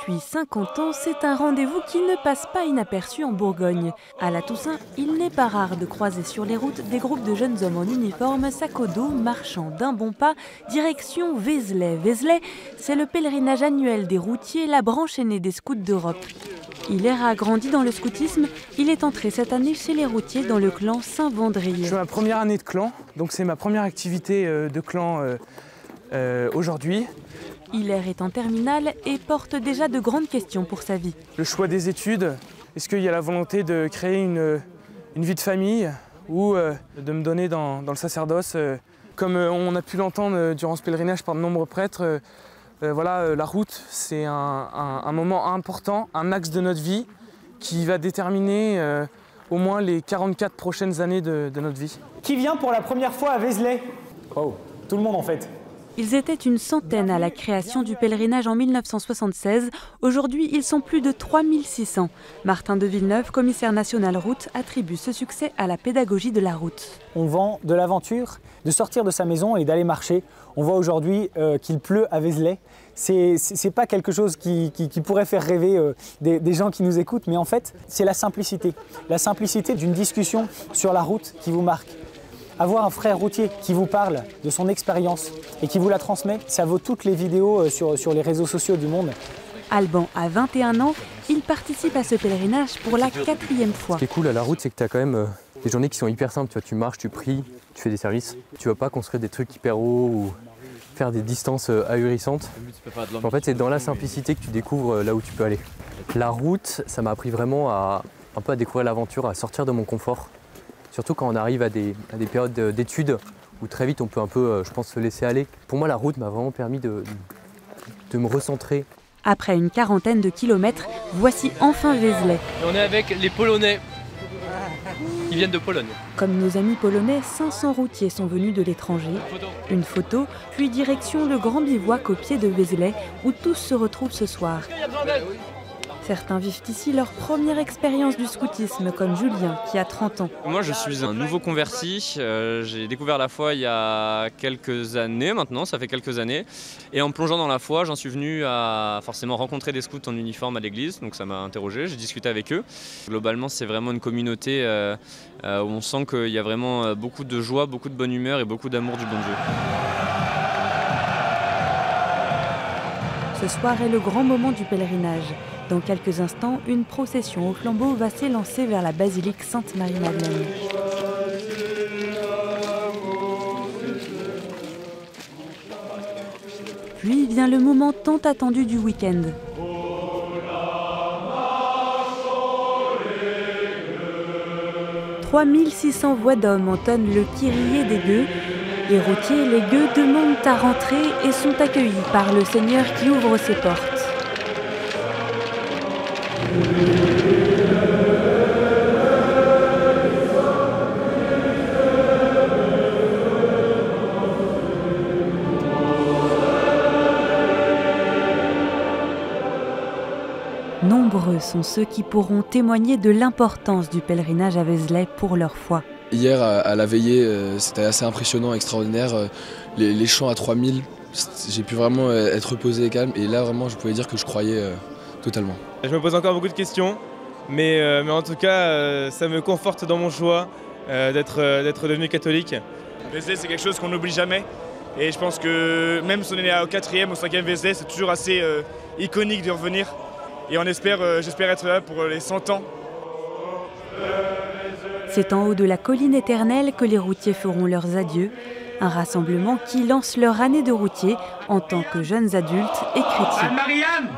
Depuis 50 ans, c'est un rendez-vous qui ne passe pas inaperçu en Bourgogne. À la Toussaint, il n'est pas rare de croiser sur les routes des groupes de jeunes hommes en uniforme, sac au dos, marchant d'un bon pas, direction Vézelay. Vézelay, c'est le pèlerinage annuel des routiers, la branche aînée des scouts d'Europe. Hilaire a grandi dans le scoutisme. Il est entré cette année chez les routiers dans le clan Saint-Vendrier. Je suis ma première année de clan, donc c'est ma première activité de clan aujourd'hui. Hilaire est en terminale et porte déjà de grandes questions pour sa vie. Le choix des études, est-ce qu'il y a la volonté de créer une vie de famille ou de me donner dans le sacerdoce Comme on a pu l'entendre durant ce pèlerinage par de nombreux prêtres, voilà, la route, c'est un moment important, un axe de notre vie qui va déterminer au moins les 44 prochaines années de notre vie. Qui vient pour la première fois à Vézelay? Oh, tout le monde en fait. Ils étaient une centaine à la création du pèlerinage en 1976. Aujourd'hui, ils sont plus de 3600. Martin de Villeneuve, commissaire national route, attribue ce succès à la pédagogie de la route. On vend de l'aventure, de sortir de sa maison et d'aller marcher. On voit aujourd'hui qu'il pleut à Vézelay. C'est pas quelque chose qui pourrait faire rêver des gens qui nous écoutent, mais en fait, c'est la simplicité. La simplicité d'une discussion sur la route qui vous marque. Avoir un frère routier qui vous parle de son expérience et qui vous la transmet, ça vaut toutes les vidéos sur les réseaux sociaux du monde. Alban a 21 ans, il participe à ce pèlerinage pour la 4e fois. Ce qui est cool à la route, c'est que tu as quand même des journées qui sont hyper simples. Tu vois, tu marches, tu pries, tu fais des services. Tu vas pas construire des trucs hyper hauts ou faire des distances ahurissantes. En fait, c'est dans la simplicité que tu découvres là où tu peux aller. La route, ça m'a appris vraiment un peu à découvrir l'aventure, à sortir de mon confort. Surtout quand on arrive à des périodes d'études où très vite on peut un peu, je pense, se laisser aller. Pour moi, la route m'a vraiment permis de me recentrer. Après une quarantaine de kilomètres, voici enfin Vézelay. Et on est avec les Polonais qui viennent de Pologne. Comme nos amis polonais, 500 routiers sont venus de l'étranger. Une photo, puis direction le grand bivouac au pied de Vézelay où tous se retrouvent ce soir. Certains vivent ici leur première expérience du scoutisme, comme Julien, qui a 30 ans. Moi, je suis un nouveau converti. J'ai découvert la foi il y a quelques années maintenant, ça fait quelques années. Et en plongeant dans la foi, j'en suis venu à forcément rencontrer des scouts en uniforme à l'église. Donc ça m'a interrogé, j'ai discuté avec eux. Globalement, c'est vraiment une communauté où on sent qu'il y a vraiment beaucoup de joie, beaucoup de bonne humeur et beaucoup d'amour du bon Dieu. Ce soir est le grand moment du pèlerinage. Dans quelques instants, une procession au flambeau va s'élancer vers la basilique Sainte-Marie-Madeleine. Puis vient le moment tant attendu du week-end. « 3600 voix d'hommes entonnent le Kyrie des gueux. Les routiers, les gueux demandent à rentrer et sont accueillis par le Seigneur qui ouvre ses portes. Nombreux sont ceux qui pourront témoigner de l'importance du pèlerinage à Vézelay pour leur foi. Hier, à la veillée, c'était assez impressionnant, extraordinaire. Les chants à 3000, j'ai pu vraiment être reposé et calme. Et là, vraiment, je pouvais dire que je croyais totalement. Je me pose encore beaucoup de questions, mais en tout cas, ça me conforte dans mon choix d'être devenu catholique. Vézelay, c'est quelque chose qu'on n'oublie jamais. Et je pense que même si on est au 4e ou 5e Vézelay, c'est toujours assez iconique de revenir. Et j'espère être là pour les 100 ans. C'est en haut de la colline éternelle que les routiers feront leurs adieux. Un rassemblement qui lance leur année de routier en tant que jeunes adultes et chrétiens. Anne-Marianne,